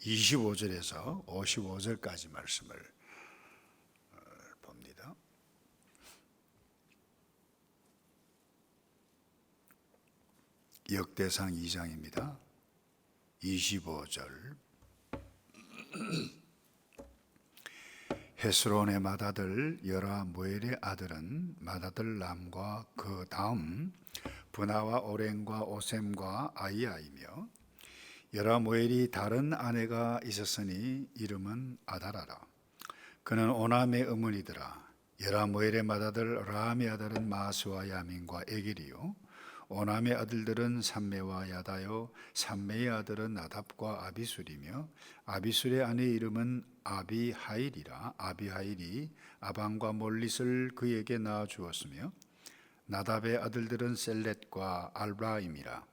25절에서 55절까지 말씀을 봅니다. 역대상 2장입니다. 25절. 헤스론의 맏아들 여라무엘의 아들은 맏아들 람과 그 다음 브나와 오렌과 오셈과 아이야이며, 여라무엘이 다른 아내가 있었으니 이름은 아다라라. 그는 오남의 어머니더라. 여라무엘의 맏아들 라함의 아들은 마스와 야민과 에겔이요, 오남의 아들들은 삼메와 야다요, 삼메의 아들은 나답과 아비술이며, 아비술의 아내 이름은 아비하일이라. 아비하일이 아방과 몰릿을 그에게 낳아 주었으며, 나답의 아들들은 셀렛과 알바임이라.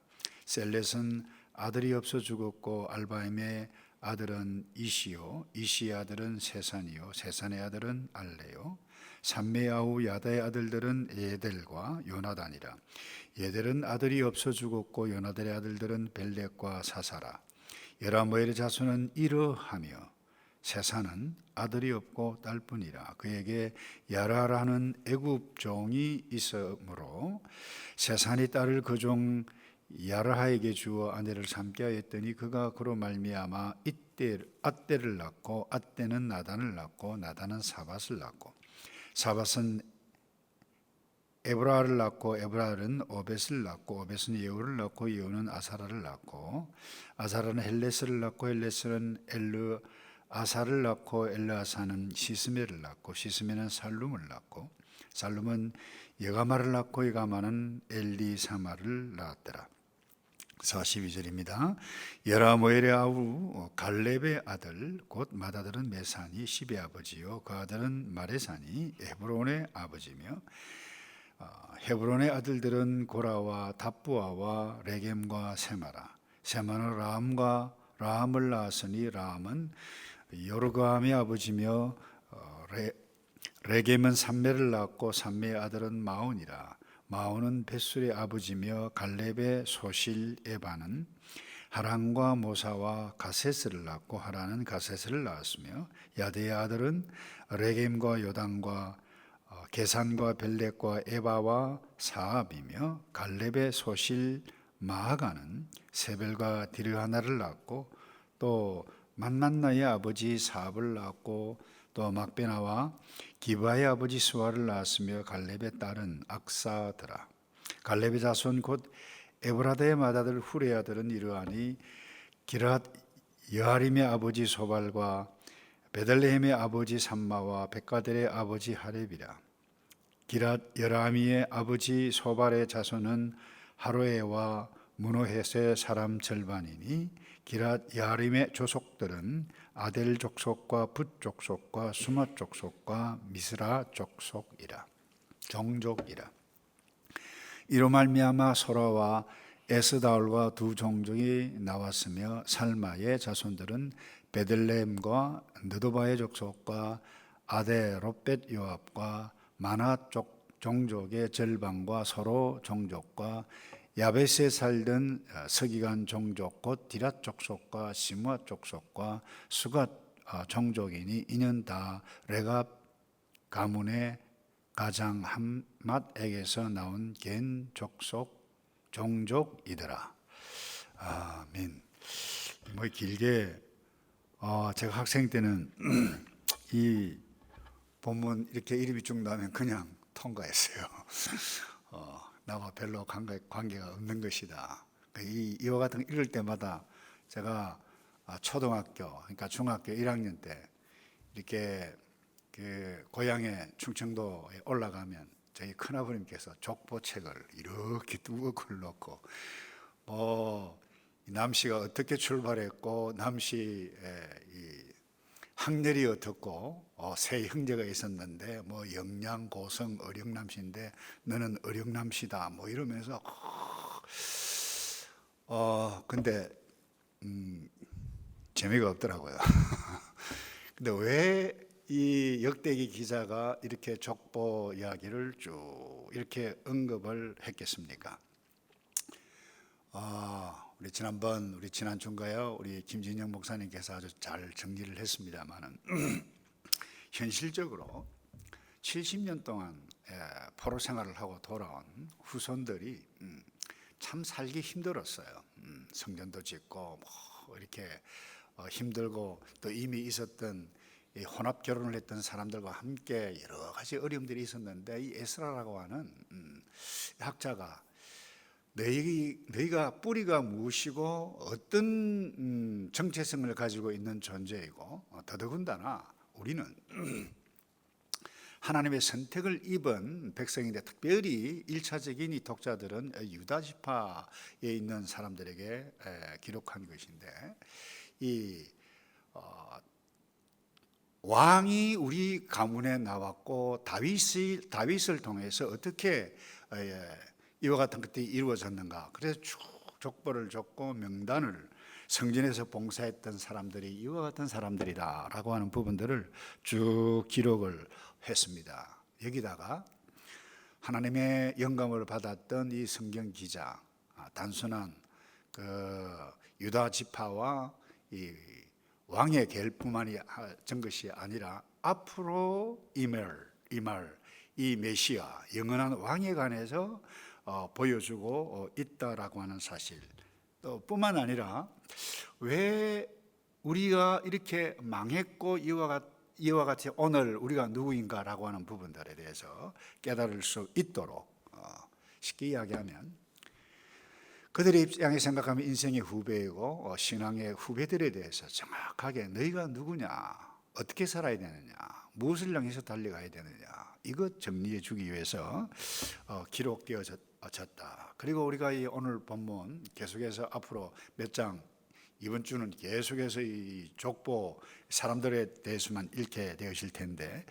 셀렛은 아들이 없어 죽었고, 알바임의 아들은 이시요, 이시의 아들은 세산이요, 세산의 아들은 알레요. 삼메야후 야다의 아들들은 예델과 요나단이라. 예델은 아들이 없어 죽었고, 요나단의 아들들은 벨렉과 사사라. 여라무엘의 자손은 이러하며, 세산은 아들이 없고 딸뿐이라. 그에게 야라라는 애굽 종이 있으므로 세산이 딸을 그 종 야라하에게 주어 아내를 삼게 하였더니, 그가 그로 말미암아 앗대를 낳고, 앗대는 나단을 낳고, 나단은 사밧을 낳고, 사밧은 에브라를 낳고, 에브라는 오벳을 낳고, 오벳은 예후를 낳고, 예후는 아사라를 낳고, 아사라는 헬레스를 낳고, 헬레스는 엘르아사를 낳고, 엘르아사는 시스메를 낳고, 시스메는 살룸을 낳고, 살룸은 여가마를 낳고, 여가마는 엘리사마를 낳았더라. 42절입니다. 여라무엘의 아우 갈렙의 아들 곧 맏아들은 메산이 십의 아버지요, 그 아들은 마레산이 헤브론의 아버지며, 헤브론의 아들들은 고라와 답부아와 레겜과 세마라. 세마는 라함을 낳았으니, 라함은 요르가함의 아버지며, 레겜은 삼메를 낳았고, 삼메의 아들은 마온이라. 마온은 벳술의 아버지며, 갈렙의 소실 에바는 하란과 모사와 가세스를 낳고, 하란은 가세스를 낳았으며, 야데의 아들은 레겜과 요단과 게산과 벨렉과 에바와 사압이며, 갈렙의 소실 마하가는 세벨과 디르하나를 낳고, 또 만만나의 아버지 사압을 낳고, 또 막베나와 기바의 아버지 스와를 낳았으며, 갈렙의 딸은 악사더라. 갈렙의 자손 곧 에브라다의 맏아들 훌의 아들은 이러하니, 기랏 여아림의 아버지 소발과 베들레헴의 아버지 삼마와 백가델의 아버지 하렙이라. 기랏 여라미의 아버지 소발의 자손은 하로에와 무노헷의 사람 절반이니, 기랏 여아림의 조속들은 아델 족속과 붓 족속과 수마 족속과 미스라 족속이라. 종족이라. 이로 말미암아 소라와 에스다올과 두 종족이 나왔으며, 살마의 자손들은 베들레헴과 느도바의 족속과 아데롯벳 요압과 마나 종족의 절반과 서로 종족과 야베스에 살던 서기관 종족 곧 디랏 족속과 시므아 족속과 수가 종족이니, 이는 다 레갑 가문의 가장 함맛에게서 나온 겐 족속 종족이더라. 아멘. 뭐 길게 제가 학생 때는 이 본문 이렇게 이름이 쭉 나오면 그냥 통과했어요. 나와 별로 관계가 없는 것이다. 이와 같은 거 읽을 때마다 제가 초등학교, 그러니까 중학교 1학년 때 이렇게 그 고향에 충청도에 올라가면 저희 큰아버님께서 족보책을 이렇게 두 권을 놓고, 남씨가 어떻게 출발했고, 남씨의 이 학렬이 어떻고, 세 형제가 있었는데, 영양, 고성, 어령남씨인데 너는 어령남씨다, 이러면서 근데 재미가 없더라고요. 근데 왜 이 역대기 기자가 이렇게 족보 이야기를 쭉 이렇게 언급을 했겠습니까? 우리 지난 주인가요? 우리 김진영 목사님께서 아주 잘 정리를 했습니다만은 현실적으로 70년 동안 포로 생활을 하고 돌아온 후손들이 참 살기 힘들었어요. 성전도 짓고 뭐 이렇게 힘들고 또 이미 있었던 이 혼합 결혼을 했던 사람들과 함께 여러 가지 어려움들이 있었는데 이 에스라라고 하는 학자가 너희가 뿌리가 무엇이고 어떤 정체성을 가지고 있는 존재이고 더더군다나 우리는 하나님의 선택을 입은 백성인데 특별히 1차적인 이 독자들은 유다 지파에 있는 사람들에게 기록한 것인데 이 왕이 우리 가문에 나왔고 다윗을 통해서 어떻게 이와 같은 것들이 이루어졌는가. 그래서 쭉 족보를 줬고 명단을 성전에서 봉사했던 사람들이 이와 같은 사람들이다라고 하는 부분들을 쭉 기록을 했습니다. 여기다가 하나님의 영감을 받았던 이 성경 기자, 단순한 그 유다 지파와 이 왕의 계열뿐만이 전 것이 아니라 앞으로 임할 이 메시아 영원한 왕에 관해서 보여주고 있다라고 하는 사실. 또 뿐만 아니라 왜 우리가 이렇게 망했고 이와 같이 오늘 우리가 누구인가라고 하는 부분들에 대해서 깨달을 수 있도록 쉽게 이야기하면 그들의 입장에 생각하면 인생의 후배이고 신앙의 후배들에 대해서 정확하게 너희가 누구냐, 어떻게 살아야 되느냐, 무엇을 향해서 달려가야 되느냐 이것 정리해 주기 위해서 기록되어졌다. 그리고 우리가 이 오늘 본문 계속해서 앞으로 몇 장 이번 주는 계속해서 이 족보 사람들에 대해서만 읽게 되어질 텐데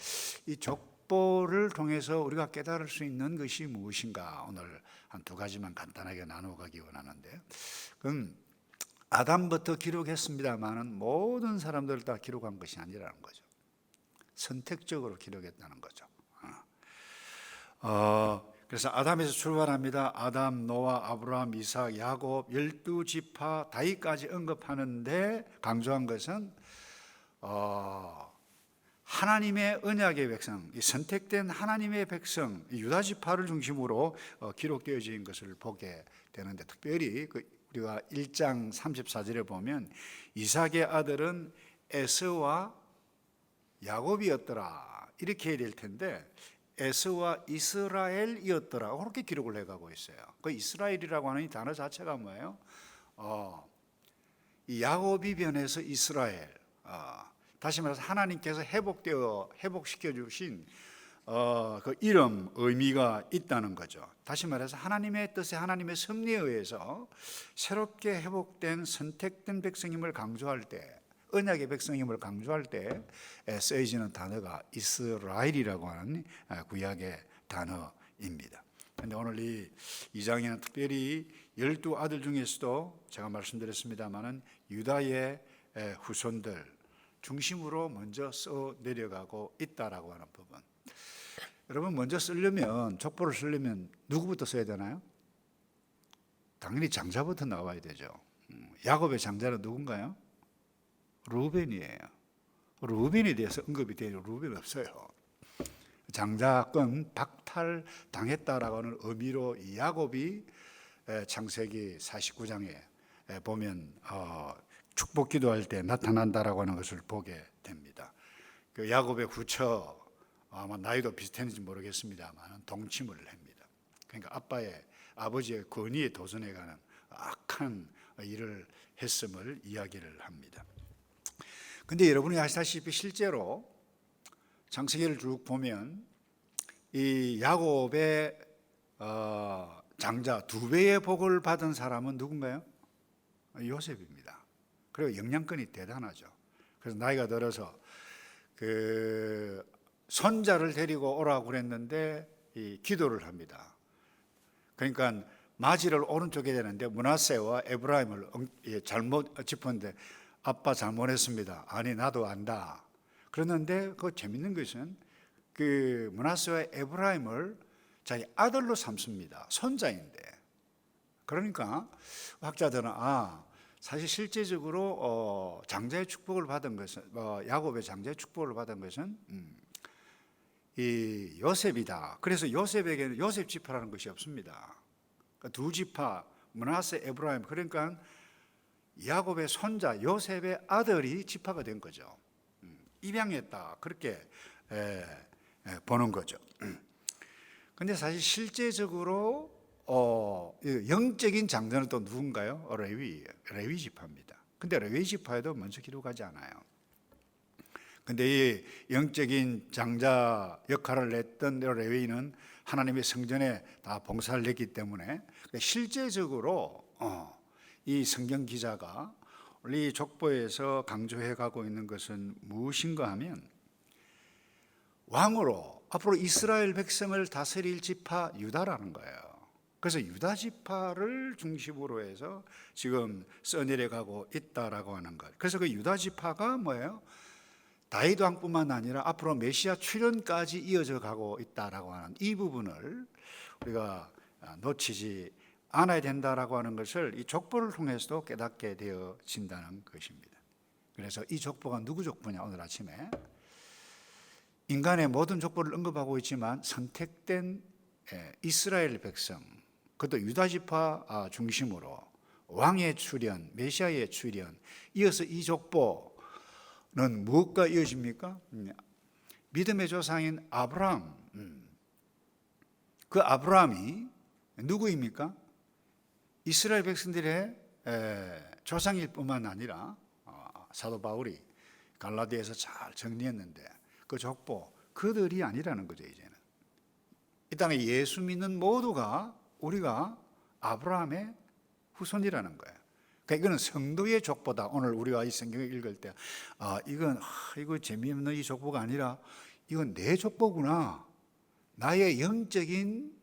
이 족보를 통해서 우리가 깨달을 수 있는 것이 무엇인가 오늘 한 두 가지만 간단하게 나누어 가기 원하는데 그건 아담부터 기록했습니다만은 모든 사람들을 다 기록한 것이 아니라는 거죠. 선택적으로 기록했다는 거죠. 그래서 아담에서 출발합니다. 아담, 노아, 아브라함, 이삭, 야곱 12지파 다윗까지 언급하는데 강조한 것은 하나님의 언약의 백성, 선택된 하나님의 백성 유다 지파를 중심으로 기록되어진 것을 보게 되는데 특별히 우리가 1장 34절에 보면 이삭의 아들은 에서와 야곱이었더라 이렇게 해야 될 텐데 에서와 이스라엘이었더라 그렇게 기록을 해가고 있어요. 그 이스라엘이라고 하는 이 단어 자체가 뭐예요? 이 야곱이 변해서 이스라엘. 다시 말해서 하나님께서 회복시켜 주신 그 이름 의미가 있다는 거죠. 다시 말해서 하나님의 뜻에 하나님의 섭리에 의해서 새롭게 회복된 선택된 백성임을 강조할 때 언약의 백성임을 강조할 때 쓰여지는 단어가 이스라엘이라고 하는 구약의 단어입니다. 그런데 오늘 이 2장에는 특별히 12아들 중에서도 제가 말씀드렸습니다마는 유다의 후손들 중심으로 먼저 써 내려가고 있다라고 하는 부분. 여러분 먼저 쓰려면 족보를 쓰려면 누구부터 써야 되나요? 당연히 장자부터 나와야 되죠. 야곱의 장자는 누군가요? 루벤이에요. 루벤에 대해서 언급이 되는 루벤 없어요. 장자권 박탈당했다라고 하는 의미로 야곱이 창세기 49장에 보면 축복 기도할 때 나타난다라고 하는 것을 보게 됩니다. 그 야곱의 후처 아마 나이도 비슷했는지 모르겠습니다만 동침을 합니다. 그러니까 아버지의 권위에 도전해가는 악한 일을 했음을 이야기를 합니다. 근데 여러분이 아시다시피 실제로 창세기를 쭉 보면 이 야곱의 장자 두 배의 복을 받은 사람은 누군가요? 요셉입니다. 그리고 영향권이 대단하죠. 그래서 나이가 들어서 그 손자를 데리고 오라고 그랬는데 이 기도를 합니다. 그러니까 마지를 오른쪽에 되는데 므낫세와 에브라임을 잘못 짚었는데 아빠 잘못했습니다. 아니 나도 안다. 그랬는데 그 재밌는 것은 그 므낫세와 에브라임을 자기 아들로 삼습니다. 손자인데 그러니까 학자들은 사실 실제적으로 장자의 축복을 받은 것은 야곱의 장자의 축복을 받은 것은 이 요셉이다. 그래서 요셉에게는 요셉 지파라는 것이 없습니다. 그러니까 두 지파 므낫세, 에브라임, 그러니까 야곱의 손자 요셉의 아들이 지파가 된 거죠. 입양했다, 그렇게 보는 거죠. 근데 사실 실제적으로 영적인 장자는 또 누군가요? 레위 지파입니다. 근데 레위 지파에도 먼저 기록하지 않아요. 근데 이 영적인 장자 역할을 했던 레위는 하나님의 성전에 다 봉사를 했기 때문에 실제적으로 이 성경 기자가 이 족보에서 강조해 가고 있는 것은 무엇인가 하면 왕으로 앞으로 이스라엘 백성을 다스릴 지파 유다라는 거예요. 그래서 유다 지파를 중심으로 해서 지금 써내려 가고 있다라고 하는 것. 그래서 그 유다 지파가 뭐예요? 다윗 왕뿐만 아니라 앞으로 메시아 출현까지 이어져 가고 있다라고 하는 이 부분을 우리가 놓치지 않아야 된다라고 하는 것을 이 족보를 통해서도 깨닫게 되어진다는 것입니다. 그래서 이 족보가 누구 족보냐? 오늘 아침에 인간의 모든 족보를 언급하고 있지만 선택된 이스라엘 백성, 그것도 유다 지파 중심으로 왕의 출현, 메시아의 출현, 이어서 이 족보는 무엇과 이어집니까? 믿음의 조상인 아브라함. 그 아브라함이 누구입니까? 이스라엘 백성들의 조상일 뿐만 아니라 사도 바울이 갈라디아에서 잘 정리했는데 그 족보, 그들이 아니라는 거죠. 이제는 이 땅에 예수 믿는 모두가 우리가 아브라함의 후손이라는 거예요. 그러니까 이거는 성도의 족보다. 오늘 우리가 이 성경을 읽을 때 이거 재미없는 이 족보가 아니라 이건 내 족보구나, 나의 영적인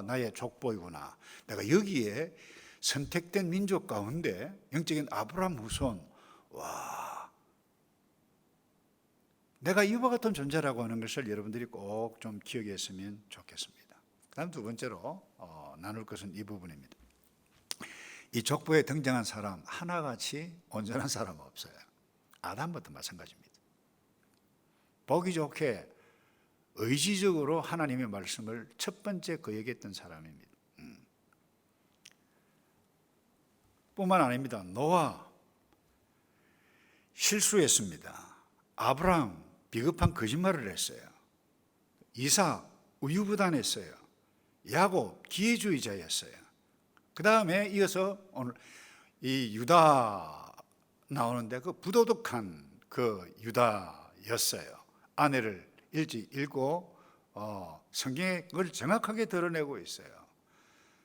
나의 족보이구나, 내가 여기에 선택된 민족 가운데 영적인 아브라함 후손, 내가 이와 같은 존재라고 하는 것을 여러분들이 꼭 좀 기억했으면 좋겠습니다. 다음 두 번째로 나눌 것은 이 부분입니다. 이 족보에 등장한 사람 하나같이 온전한 사람은 없어요. 아담부터 마찬가지입니다. 보기 좋게 의지적으로 하나님의 말씀을 첫 번째 그에게 했던 사람입니다. 뿐만 아닙니다. 노아 실수했습니다. 아브라함 비겁한 거짓말을 했어요. 이삭 우유부단했어요. 야곱 기회주의자였어요. 그 다음에 이어서 오늘 이 유다 나오는데 그 부도덕한 그 유다였어요. 아내를 일찍 잃고 성경에 그걸 정확하게 드러내고 있어요.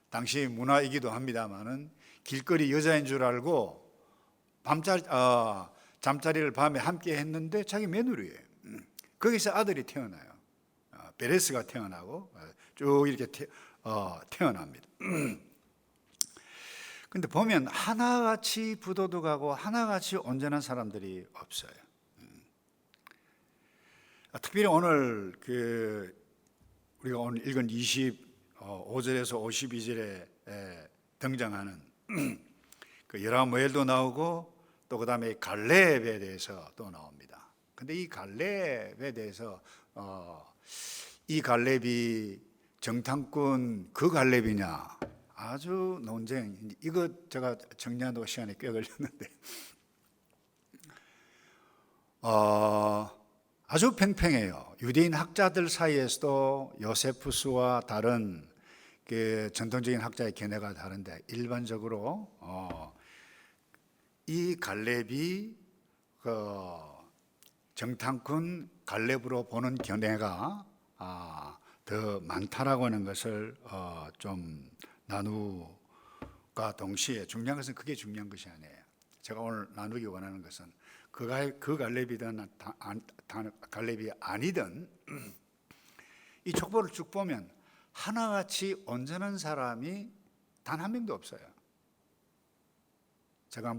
당시 문화이기도 합니다만은 길거리 여자인 줄 알고 잠자리를 밤에 함께 했는데 자기 며느리예요. 거기서 아들이 태어나요. 베레스가 태어나고 쭉 이렇게 태어납니다. 근데 보면 하나같이 부도덕하고 하나같이 온전한 사람들이 없어요. 특별히 오늘 우리가 오늘 읽은 25절에서 52절에 등장하는 그 여라무엘도 나오고 또 그 다음에 갈렙에 대해서 또 나옵니다. 근데 이 갈렙에 대해서 이 갈렙이 정탐꾼 그 갈렙이냐, 아주 논쟁. 이거 제가 정리하는 시간이 꽤 걸렸는데 아주 팽팽해요. 유대인 학자들 사이에서도 요세푸스와 다른 그 전통적인 학자의 견해가 다른데 일반적으로 이 갈렙이 그 정탐꾼 갈렙으로 보는 견해가 더 많다라고 하는 것을 좀 나누가 동시에 중요한 것은 그게 중요한 것이 아니에요. 제가 오늘 나누기 원하는 것은 그 갈렙이든 갈렙이 아니든 이 족보를 쭉 보면 하나같이 온전한 사람이 단 한 명도 없어요. 제가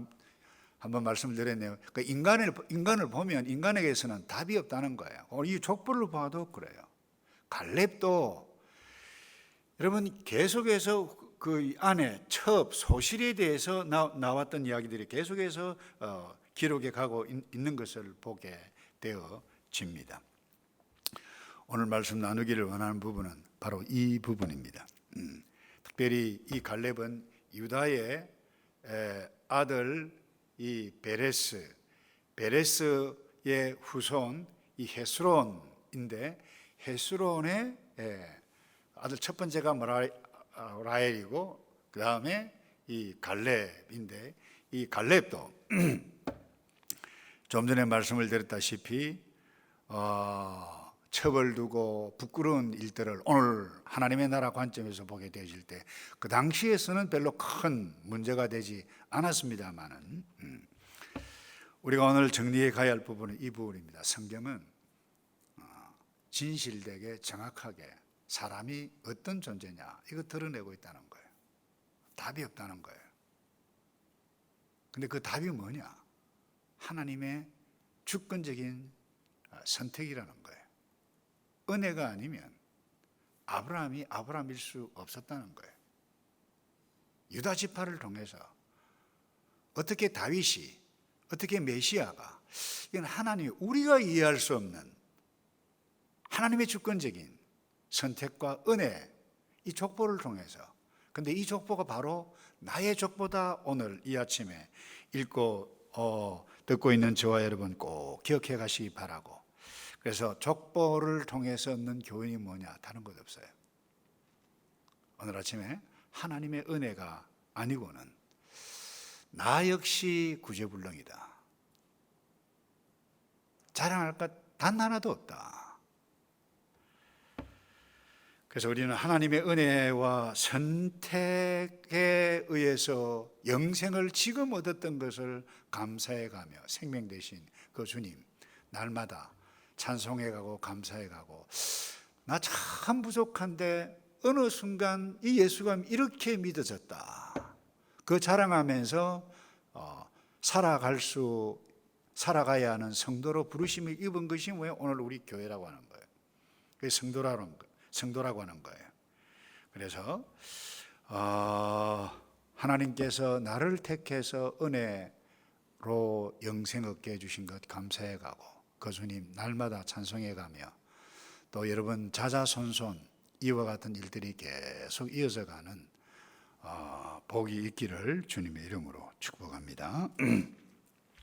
한번 말씀을 드렸네요. 그 인간을 보면 인간에게서는 답이 없다는 거예요. 이 족보를 봐도 그래요. 갈렙도 여러분 계속해서 그 안에 첩, 소실에 대해서 나왔던 이야기들이 계속해서 기록해 가고 있는 것을 보게 되어집니다. 오늘 말씀 나누기를 원하는 부분은 바로 이 부분입니다. 특별히 이 갈렙은 유다의 아들 이 베레스의 후손 이 헤스론인데, 헤스론의 아들 첫 번째가 라헬이고 그 다음에 이 갈렙인데, 이 갈렙도 좀 전에 말씀을 드렸다시피 첩을 두고 부끄러운 일들을 오늘 하나님의 나라 관점에서 보게 되어질 때 그 당시에서는 별로 큰 문제가 되지 않았습니다만은, 우리가 오늘 정리해 가야 할 부분은 이 부분입니다. 성경은 진실되게 정확하게 사람이 어떤 존재냐 이거 드러내고 있다는 거예요. 답이 없다는 거예요. 근데 그 답이 뭐냐? 하나님의 주권적인 선택이라는 거예요. 은혜가 아니면 아브라함이 아브라함일 수 없었다는 거예요. 유다 지파를 통해서 어떻게 다윗이, 어떻게 메시아가, 이건 하나님, 우리가 이해할 수 없는 하나님의 주권적인 선택과 은혜, 이 족보를 통해서, 근데 이 족보가 바로 나의 족보다. 오늘 이 아침에 읽고 듣고 있는 저와 여러분 꼭 기억해 가시기 바라고. 그래서 족보를 통해서 얻는 교훈이 뭐냐? 다른 것 없어요. 오늘 아침에 하나님의 은혜가 아니고는 나 역시 구제불능이다, 자랑할 것 단 하나도 없다. 그래서 우리는 하나님의 은혜와 선택에 의해서 영생을 지금 얻었던 것을 감사해가며 생명 되신 그 주님 날마다 찬송해가고 감사해가고, 나 참 부족한데 어느 순간 이 예수가 이렇게 믿어졌다, 그 자랑하면서 살아가야 하는 성도로 부르심을 입은 것이 뭐예요? 오늘 우리 교회라고 하는 거예요. 그게 성도라고 하는 거예요. 그래서 하나님께서 나를 택해서 은혜로 영생 얻게 해주신 것 감사해가고, 그 주님 날마다 찬송해가며, 또 여러분 자자손손 이와 같은 일들이 계속 이어져 가는 복이 있기를 주님의 이름으로 축복합니다.